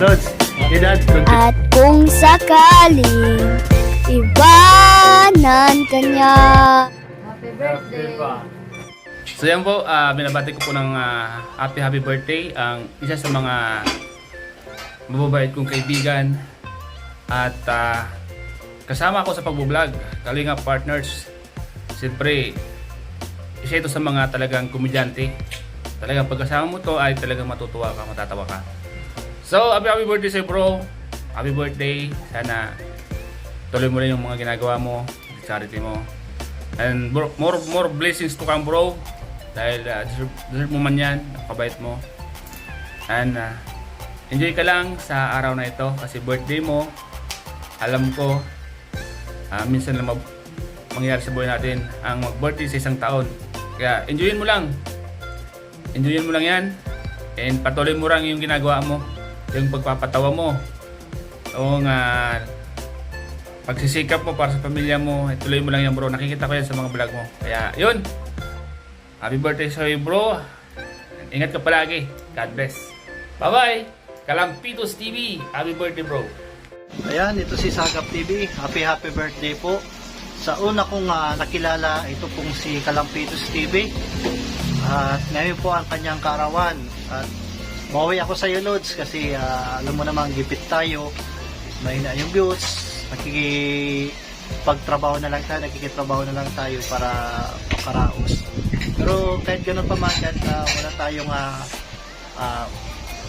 Lods, edad. At kung sakaling iwanan ka niya. Happy birthday. So yan po, binabati ko po ng happy birthday ang isa sa mga mababait kong kaibigan at kasama ako sa pagbo-vlog, Kalinga Partners. Siyempre, isa ito sa mga talagang komedyante. Talagang pagkasama mo to ay talagang matutuwa ka, matatawa ka. So, happy birthday sa'yo bro. Happy birthday. Sana tuloy mo rin yung mga ginagawa mo, charity mo. And bro, more blessings to come bro. Dahil deserve mo man yan, kabait mo. And enjoy ka lang sa araw na ito kasi birthday mo. Alam ko, minsan lang mangyayari sa buhay natin ang mag-birthday sa isang taon. Kaya enjoyin mo lang. Enjoyin mo lang yan. And patuloy mo lang yung ginagawa mo. Yung pagpapatawa mo. Yung pagsisikap mo para sa pamilya mo. Tuloy mo lang yan bro. Nakikita ko yan sa mga vlog mo. Kaya yun. Happy birthday sa'yo bro. Ingat ka palagi. God bless. Bye bye. Kalampitos TV. Happy birthday bro. Ayan, ito si Sagap TV. Happy birthday po. Sa una kong nakilala, ito pong si Kalampitos TV. At ngayon po ang kanyang kaarawan. At mauwi ako sa iyo, Lods, kasi alam mo namang gipit tayo. Mahina yung views. Nakikipagtrabaho na lang tayo para makaraos. Pero kahit ganun pa man, kahit wala tayong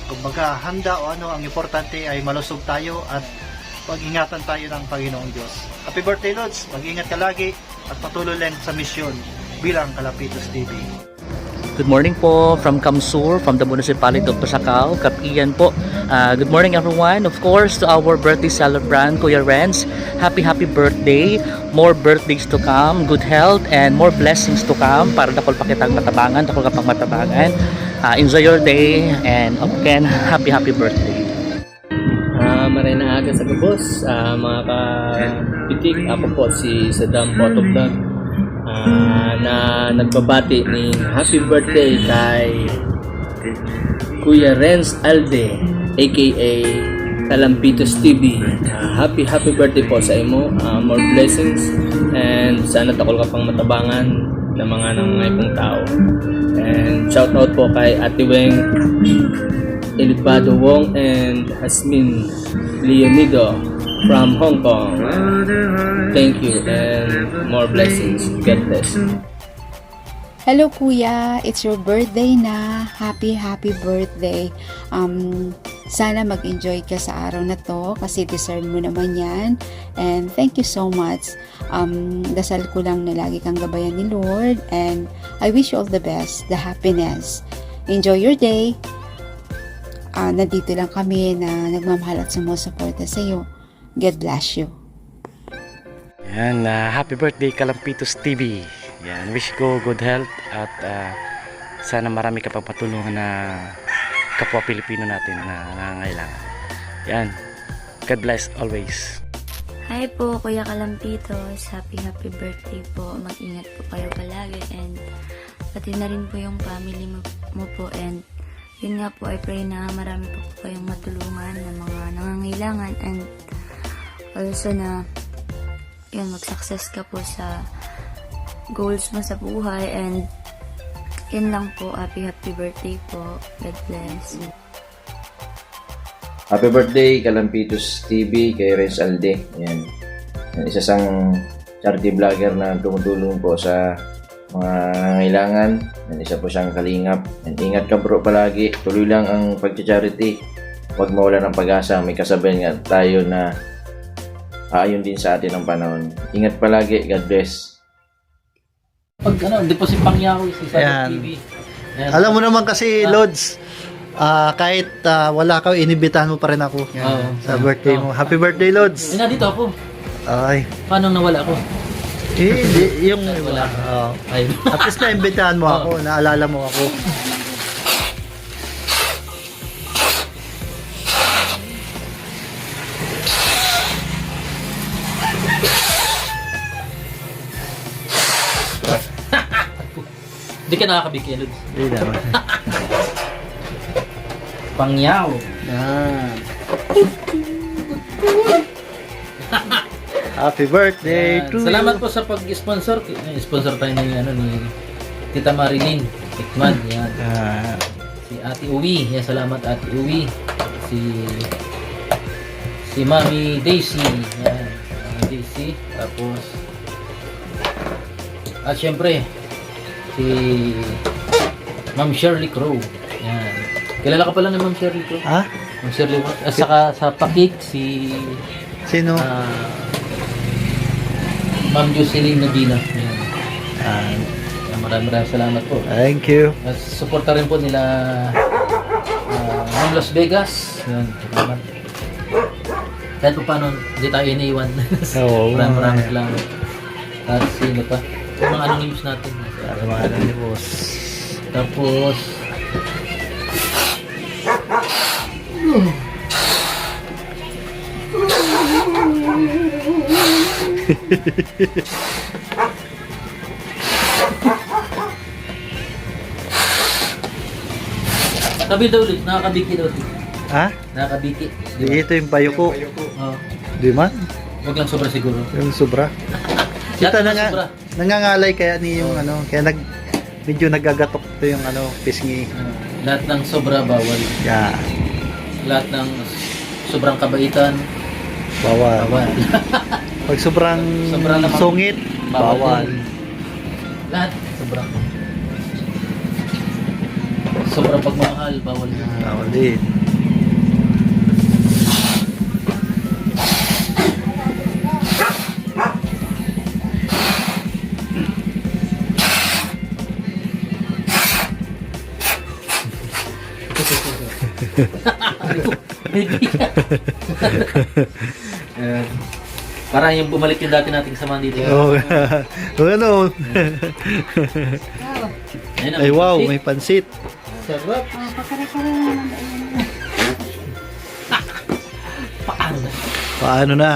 kumbaga handa o ano, ang importante ay malusog tayo at pag-ingatan tayo ng Panginoong Diyos. Happy birthday, Lods! Mag-ingat ka lagi at patuloy lang sa misyon bilang Kalampitos TV. Good morning po from Kamsur, from the municipality of Pasakal, Kapiyan po. Good morning everyone. Of course, to our birthday celebrant, Kuya Renz. Happy birthday. More birthdays to come. Good health and more blessings to come. Para dakol pa kitang matabangan, dakol ka pang matabangan. Enjoy your day and again, happy birthday. Maray na aga sa gabos, mga kapitik. Ako po si Saddam Photovlog na nagbabati ni happy birthday kay Kuya Renz Alde aka Kalampitos TV. Happy birthday po sa imo. More blessings and sana takol ka pang matabangan ng mga nangangayong tao. And shout out po kay Ate Weng Elibado Wong and Hasmin Leonido from Hong Kong. Thank you and more blessings. God bless. Hello Kuya, it's your birthday na. Happy birthday. Sana mag-enjoy ka sa araw na to kasi deserve mo naman yan. And thank you so much. Dasal ko lang na lagi kang gabayan ni Lord and I wish you all the best, the happiness. Enjoy your day. Nandito lang kami na nagmamahal at sumusuporta sa iyo. God bless you. Yan, happy birthday Kalampitos TV. Yan, wish ko good health at sana marami ka pang patulungan na kapwa Pilipino natin na nangangailangan. Yan, God bless always. Hi po, Kuya Kalampitos. Happy birthday po. Mag-ingat po kayo palagi and pati na rin po yung family mo po and yun nga po, I pray na marami po kayong matulungan ng mga nangangailangan and also na yun, mag-success ka po sa goals mo sa buhay and yun lang po, happy birthday po. God bless. Happy birthday Kalampitos TV kay Renz Alde. Yan. Isa sang charity vlogger na tumutulong po sa mga nangangailangan. Isa po siyang kalingap. And ingat ka bro palagi. Tuloy lang ang pag-charity. Huwag mawala ng pag-asa. May kasabay nga tayo na aayon din sa atin ang panahon. Ingat palagi. God bless. Pag di po si Pangyaw, si Sagap TV. Alam mo naman kasi, Lods, kahit wala ka, inibitahan mo pa rin ako sa birthday mo. Happy birthday, Lods! Dito ako. Ay. Paano nawala ako? Yung wala. At least na-imbitahan mo ako, naalala mo ako. Hindi ka nakakabigyan, Lods. Hindi naman. Pangyaw. Ah. Happy birthday Yan. to Salamat you. po sa pag-sponsor. Sponsor tayo ni Tita Marilyn Tikman. Yan. Si Ate Uwi. Yan, salamat Ate Uwi. Si Mami Daisy. Yan. Mami Daisy. Tapos at syempre si Ma'am Shirley Crow. Yan. Kilala ka pala ni Ma'am Shirley Crow? Ha? Ma'am Shirley Crow. At saka sa pakik si Sino? Ma'am Jocelyn Nagina. Yan. Maraming salamat po. Thank you. At suporta rin po nila Ma'am Las Vegas. Yan, salamat. Kahit pa paano, hindi tayo iniwan. Oo, maraming salamat. At sino pa? Yung mga anonymous natin. boss. Tapos, Sabi daw ulit, nakakabiki daw ulit. Ha? Nakakabiki. Ito yung payo ko. Oo. Di man? Huwag lang sobra siguro. Yung sobra. Lahat Ito naman sobra. nangangalay kaya ni yung ano, kaya medyo nagagatok to yung ano, pisngi. Lahat ng sobra bawal. Yeah. Lahat ng sobrang kabaitan Bawal. bawal. Pag sobrang Sobrang naman. sungit, bawal. din. Lahat sobrang. Sobrang pagmamahal bawal. Bawal din. Parang yung bumalik yung dati nating samahan dito. Oh, ano? Ayun, Ay wow, pansit. may pansit. Sarap. Paano na? Paano na?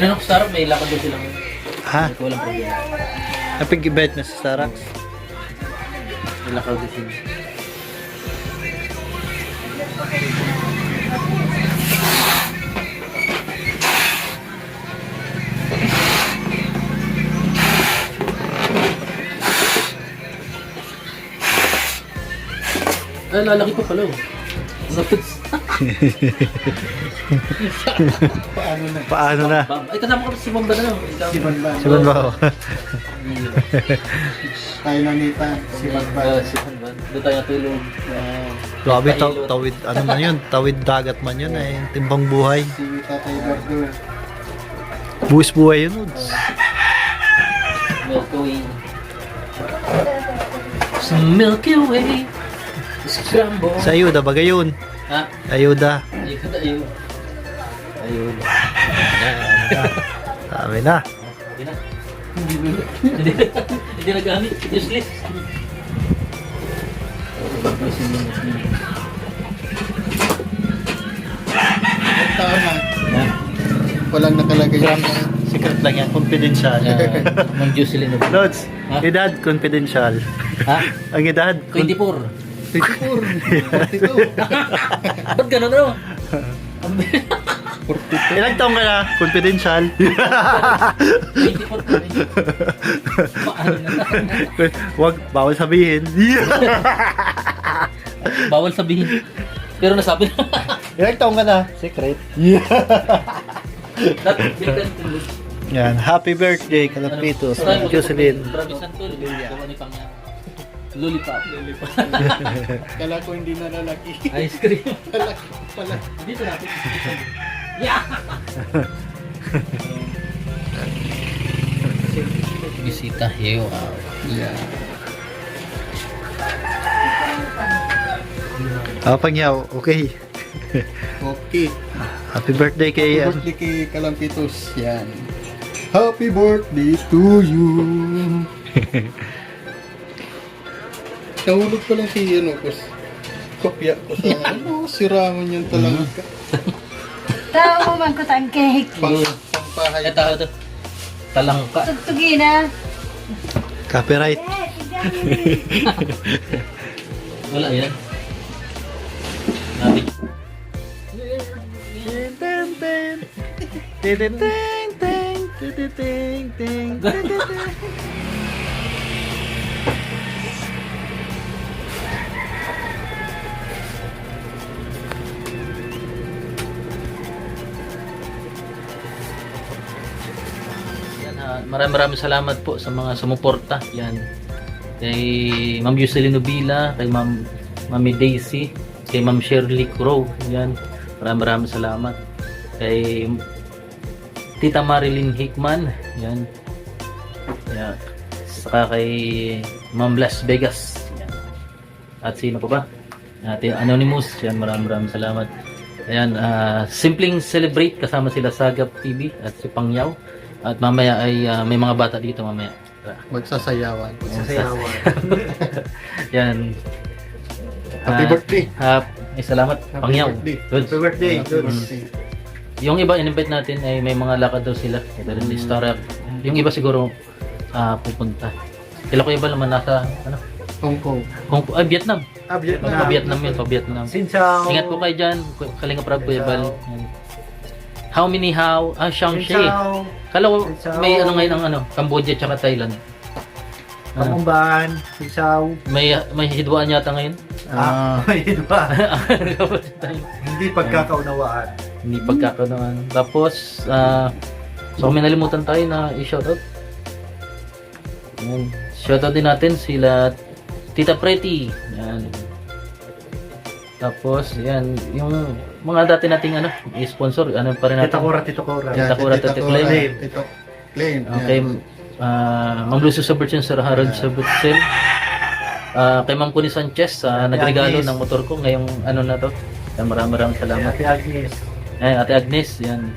Ano ko sarap, may lakad doon silang. Ha? Ito walang problema. Napig-bet na sa Starbucks. May lakad doon sila. Ay, lalaki pa pala. Paano na? Ay, kasama ko si Bamba na lang. Si Bamba. Si Banbao. Tayo na nita. Si Bamba. Si Bamba. Doon tayo natulog. Grabe, tawid, ano man yun? Tawid dagat man yun eh. Timbang buhay. Si Tatay Bardo. Buwis buhay yun. Uds. Milky Way. Sa Milky Way. Scramble. Sa ayuda, bagay yun. Ha? Ayuda. Ayun, ayun. Ayun. Sabi na. Hindi na. Hindi na gamit. Useless. Tama. Walang nakalagay yan. Secret lang yan, confidential. Mang Jocelyn. Lods, Ha? edad confidential. Ha? Ang edad, 24. 42. Ba't ganun ano? ilang taong ka na? Confidential. 24 pa rin. Paano na? Wag, bawal sabihin. Bawal sabihin. Pero nasabi na. Ilang taong ka na? Secret. Yan, happy birthday, Kalapitos. Jocelyn. Promisan to. Gawa ni Pangyan. Lollipop. Kala ko hindi na lalaki. Ice cream. Lalaki pala. Dito natin. Yeah! Bisita. Yo. Yeah. Pangyaw, okay. Okay. Happy birthday kay... Happy birthday kay Kalampitos. Yan. Happy birthday to you. Nahulog pa lang si kopya ko sa sirangon yung talangka. Tao mo man ko tang cake. Pampahay. Ito. Talangka. Tugtugin na. Copyright. Wala yan. Nabi. Maraming salamat po sa mga sumuporta. Yan. Kay Ma'am Yuselino Nubila, kay Mami Daisy, kay Ma'am Shirley Crow. Yan. Maraming salamat. Kay Tita Marilyn Hickman. Yan. Yan. Saka kay Ma'am Las Vegas. Yan. At sino pa ba? Ate Anonymous. Yan. Maraming salamat. Ayan. Simpleng Celebrate kasama sila Sagap TV at si Pangyaw. At mamaya ay may mga bata dito mamaya. Magsasayawan. Yan. Happy birthday. Ay, salamat. Happy Pangyaw. birthday. Good. Happy birthday. Good. Yung iba, in-invite natin ay may mga lakad daw sila. Ito rin si Starap. Yung iba siguro pupunta. Kila ko iba naman nasa Hong Kong. Vietnam. Vietnam. Vietnam yun. Vietnam. Sinchao. Ingat po kayo dyan. Kalinga Prab, Kuya Bal. Yan. How many how? Shangshi. Sinchao. Kala ko may ano ngayon ang Cambodia tsaka Thailand. Pangumban. Sinchao. May hidwaan yata ngayon. Yun ba? Hindi pagkakaunawaan. Hindi pagkakanoan. Tapos, so may nalimutan tayo na i-shoutout. Yan. Shoutout din natin sila Tita Pretty. Yan. Tapos, yan. Yung mga dati nating i-sponsor, pa rin natin. Tito Cora. Tita Cora, Tita Clay. Tito Clay. Okay. Ma'am Lucio Sabertsen, Sir Harold Sabertsen. Kay Ma'am Connie Sanchez, nagregalo ng motor ko ngayong na to. Yan, maraming salamat. Ate Agnes. Ay, Ate Agnes, yan.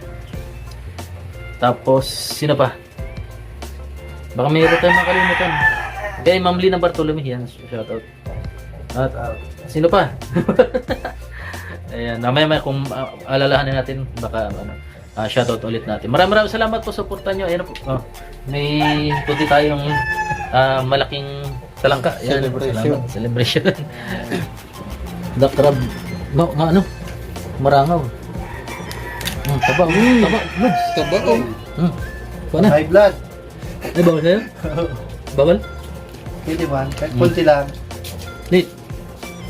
Tapos, sino pa? Baka mayroon tayong makalimutan. Kay Ma'am Lina Bartolome, yan, shoutout. At, sino pa? Ayan, mamaya kung alalahanin natin, baka shoutout ulit natin. Maraming salamat po sa suporta nyo. Ayan po, may puti tayong malaking talangka. Ayan, Celebration. Celebration. The crab, marangaw. Taba. Taba oh. Kuha na. High blood. Ay, bawal sa'yo? Bawal? Pwede man. Kahit kunti lang. Nate.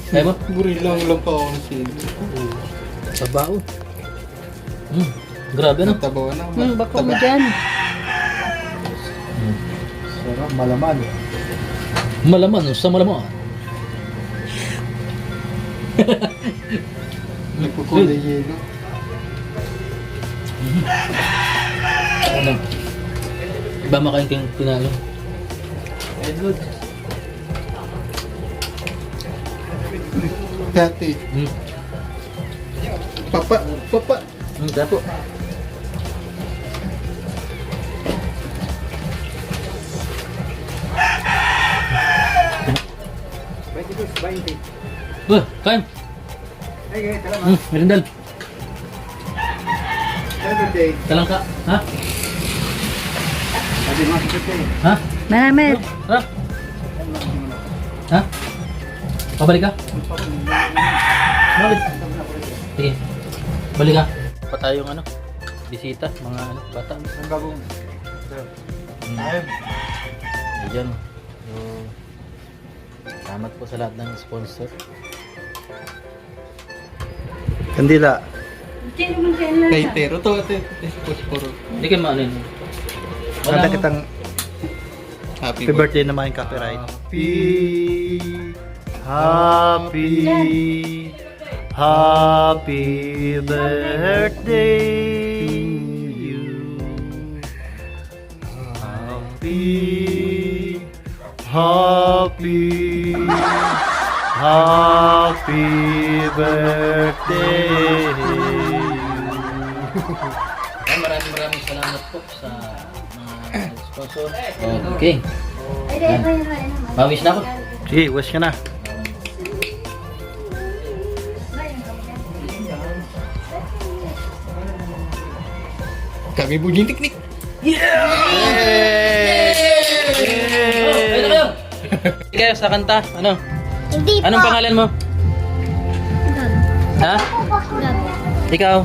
Kaya mo? Buri lang pa ako ng sili. Taba. Grabe no? Tabawan na. Bako mo dyan. Sarap, malaman. Malaman, sa malaman. Nagkukulay yelo. Iba makain kayong tinalo. Good. Dati. Papa. Dapo. Kain. Merindal. Birthday. Talangka. Ha? Happy birthday. Ha? Marami. Ha? Pabalik ka? Bakit? Sige. Balik ka. Pa tayong bisita, mga bata. Ang bagong. Ayan. So, salamat po sa lahat ng sponsor. Kandila. Kaitero to. Ate. Posporo. Hindi kayo maano yun. Wala kitang Happy happy birthday naman yung copyright. Happy birthday to you. Happy birthday. Maraming salamat po sa mga sponsor. Okay. Mawis na ako. Sige, wish ka na. Kami bunyi teknik. Ayun na kayo sa kanta. Hindi po. Anong pangalan mo? Ha? Ikaw?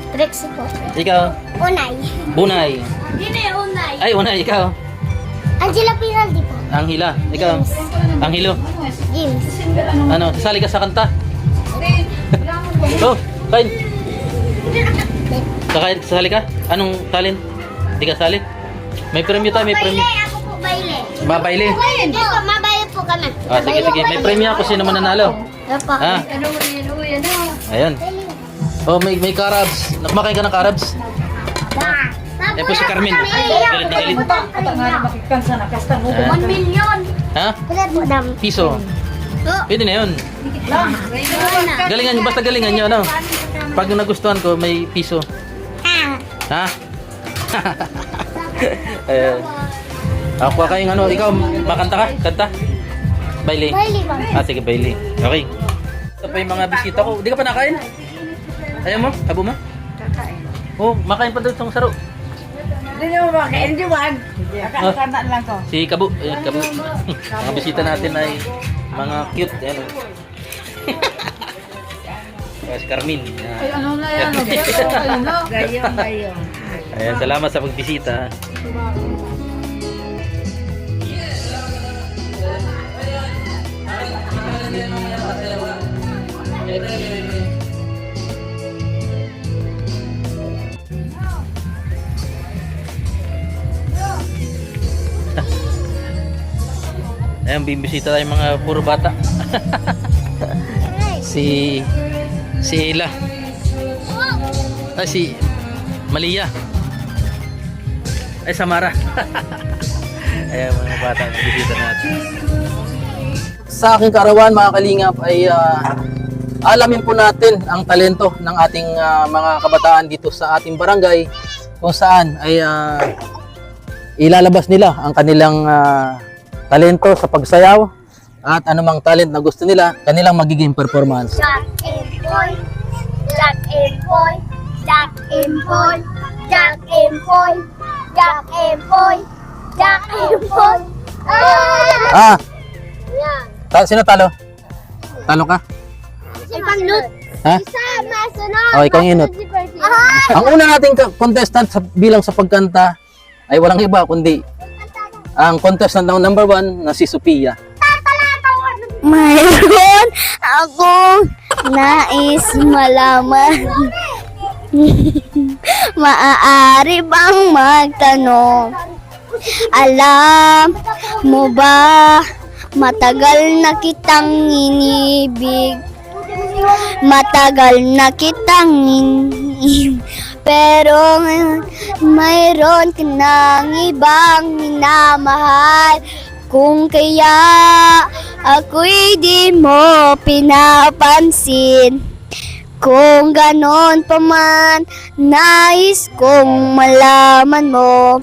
Trixie po. Ikaw? Unay. Bunay. Hindi na yung unay. Ay, Unay, ikaw? Angela Piraldi po. Anghila. Ikaw? Anghilo. James. Ano, sasali ka sa kanta? Oh, kain. Sasali ka? Anong talent? Hindi ka sali? May premyo tayo, may premyo. Baile, ako po baile. Babaile. Hindi po, mabaile po kami. Ah, sige, sige. May premyo ako. Sino man nanalo? Opo. Ha? Ayan. Oh, may carabs. Nakumakain ka ng carabs? Eh po si Carmen. Galit na galit. Ah. 1 million. Ha? Wala po dam. Piso. Pwede na yun. Galingan nyo, basta galingan nyo, ano? Pag nagustuhan ko, may piso. Ha? Ayan. Ako kayong ano, ikaw, makanta ka? Kanta? Bailey? Baile po. Ah, sige, Bailey. Okay. Ito pa yung mga bisita ko. Di ka pa nakain? Ayaw mo? Tabo mo? Kakain. Oh, makain pa doon sa sarap. Hindi mo makain, di wag. Kakakanta lang ko. Si Kabu. Ayan, Kabu. Mga bisita natin ay mga cute. Ayan. Si Carmen. Ay, ano na yan? Ano? Gayong, gayong. Ayan, salamat sa pagbisita. Ayan, bibisita tayo mga puro bata. si Ella. Ay, si Malia. Ay, Samara. Ayan, mga bata, bibisita natin. Sa aking karawan mga kalingap ay alamin po natin ang talento ng ating mga kabataan dito sa ating barangay kung saan ay ilalabas nila ang kanilang talento sa pagsayaw at anumang talent na gusto nila, kanilang magiging performance. Jack and Boy. Jack and Boy. Jack and Boy. Jack and Boy. Jack and Boy. Jack and Boy. Ah, Yan. sino talo? Talo ka? Si Panlut. Ha? Isa, masunod. Oh, ikaw ang inot. Ang una nating contestant bilang sa pagkanta ay walang iba kundi ang contestant na number 1 na si Sophia. Mayroon akong nais malaman. Maaari bang magtanong? Alam mo ba matagal na kitang inibig? Matagal na kitang inibig. Pero ngayon, mayroon ka ng ibang minamahal. Kung kaya ako'y di mo pinapansin. Kung ganon pa man, nais kong malaman mo.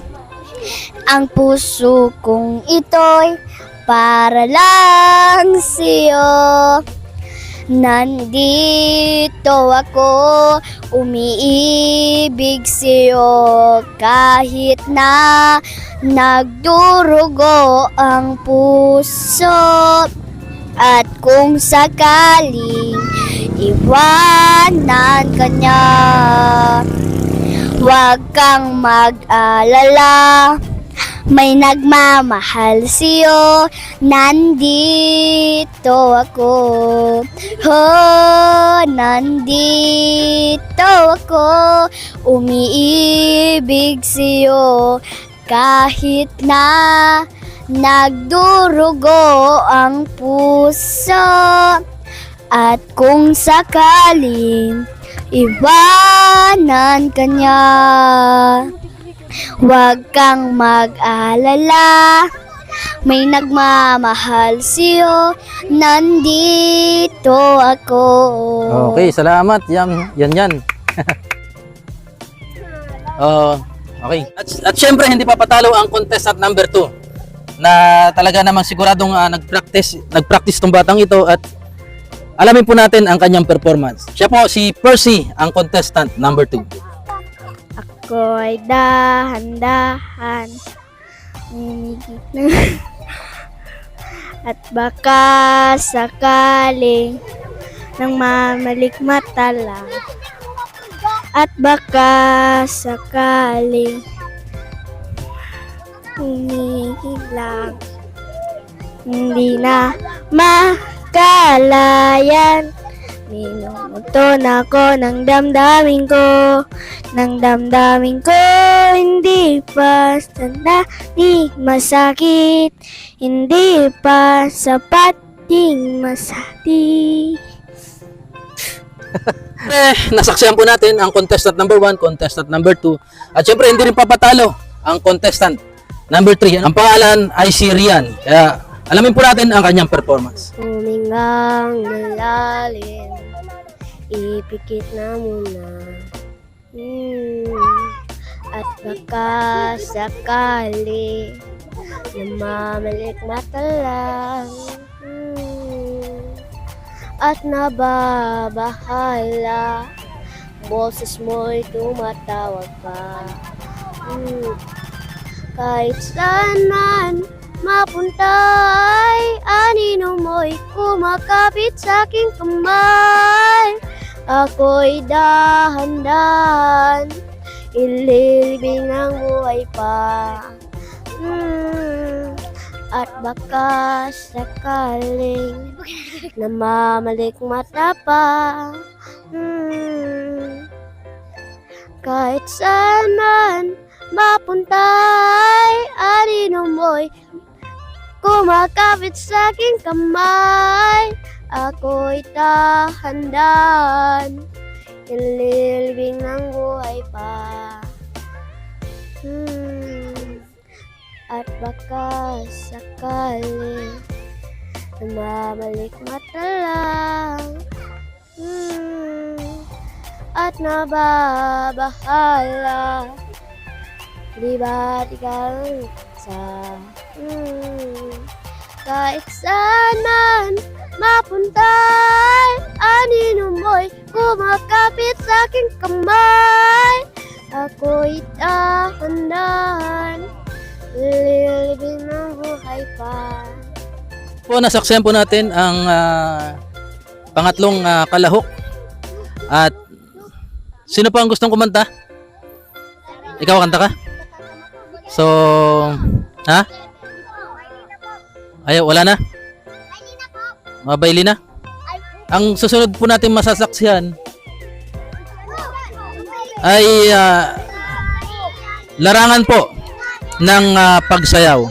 Ang puso kong ito'y para lang sa'yo. Nandito ako, umiibig sa'yo kahit na nagdurugo ang puso. At kung sakaling iwanan ka niya, huwag kang mag-alala. May nagmamahal sa'yo, nandito ako. Oh, nandito ako, umiibig sa'yo. Kahit na nagdurugo ang puso. At kung sakaling iwanan ka niya, huwag kang mag-alala. May nagmamahal sa'yo, nandito ako. Okay, salamat. Yan. Okay. At syempre hindi papatalo ang contestant number 2 na talaga namang siguradong nag-practice tong batang ito at alamin po natin ang kanyang performance. Siya po si Percy, ang contestant number 2. Ako'y dahan-dahan, At baka sakaling nang mamalikmata lang. At baka sakaling humihiglang. Hindi na makalayan. Minumuton ako ng damdamin ko. Ng damdamin ko. Hindi pa tanda di masakit. Hindi pa sapat ding masati. Nasaksihan po natin ang contestant number 1, contestant number 2, at syempre hindi rin papatalo ang contestant number 3. Ang pangalan ay si Rian. Kaya alamin po natin ang kanyang performance. Humingang malalim, ipikit na muna. At baka sakali namamalikmata lang. At nababahala, boses mo'y tumatawag pa. Kahit saan man mapunta ay anino mo'y kumakapit sa aking kamay. Ako'y dahan-dahan, ililibing ang buhay pa. At baka sakaling namamalikmata pa. Kahit saan man mapunta ay anino mo'y kumakapit sa aking kamay. Ako'y dahan-dahan, ililibing ng buhay pa. At baka sakali namamalikmata lang. At nababahala, di ba ikaw sa kahit saan man mapunta ay anino mo'y kumakapit sa aking kamay. Ako'y dahan-dahan, lilibing ng buhay pa. Po, nasaksihan po natin ang pangatlong kalahok. At sino pa ang gustong kumanta? Ikaw kanta ka? So, ha? Ayaw, wala na? Mabaili na? Ang susunod po natin masasaksihan ay larangan po ng pagsayaw.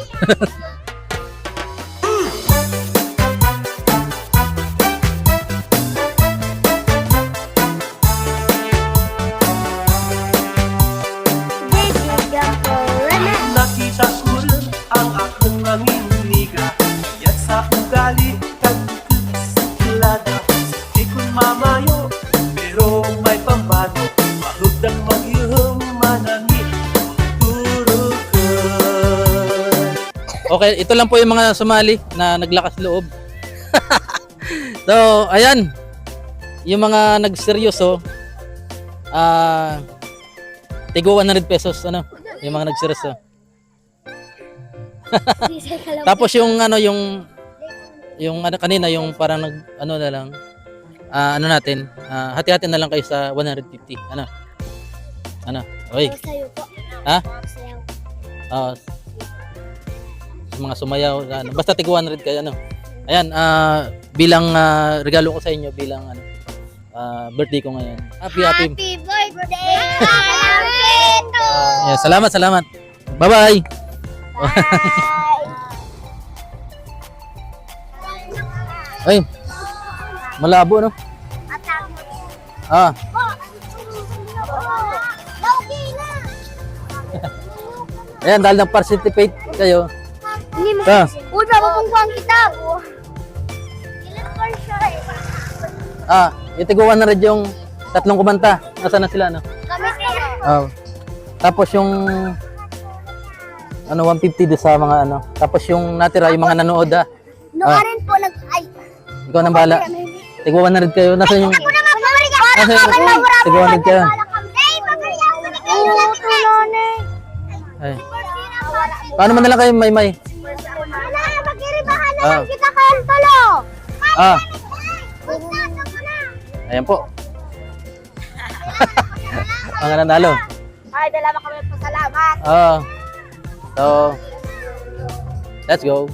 Nakita ko ang akong nangingiga, yan sa ugali kagkilada. Di ko'y mamayo, pero may pambato, mahudang mag-ihong manangin, turukan. Okay, ito lang po yung mga sumali na naglakas loob. So, ayan. Yung mga nagseryoso, tigo 100 pesos, ano? Yung mga nagseryoso. Tapos yung ano yung ano kanina yung parang nag ano na lang ano natin hati-hati na lang kayo sa 150 ano oy ha sa mga sumayaw ano, basta tig 100 kayo ano ayan bilang regalo ko sa inyo bilang ano birthday ko ngayon happy Happy birthday, Kalapito! yeah, salamat bye bye. Ay, malabo no? Ayan, dahil nag-participate kayo. Hindi mo kasi. Uy, mapapungkuhan kita. Ilan pa siya eh? Itigo 100 yung tatlong kumanta. Nasaan na sila, no? Kami kayo. Tapos yung ano 150 do sa mga ano. Tapos yung natira yung mga nanood Noon rin po nag-ay. Ikaw nang bahala. Tigo 100 kayo. Nasaan yung Ako naman po rin. Tigo 100 kayo. Tulone. Ay. Paano man na lang kayo may? Ah. kita kayang talo. Ah, Basta ko na. ayan po. Mga nanalo. Ay, dalawa kami pasalamat. Ah. So, let's go.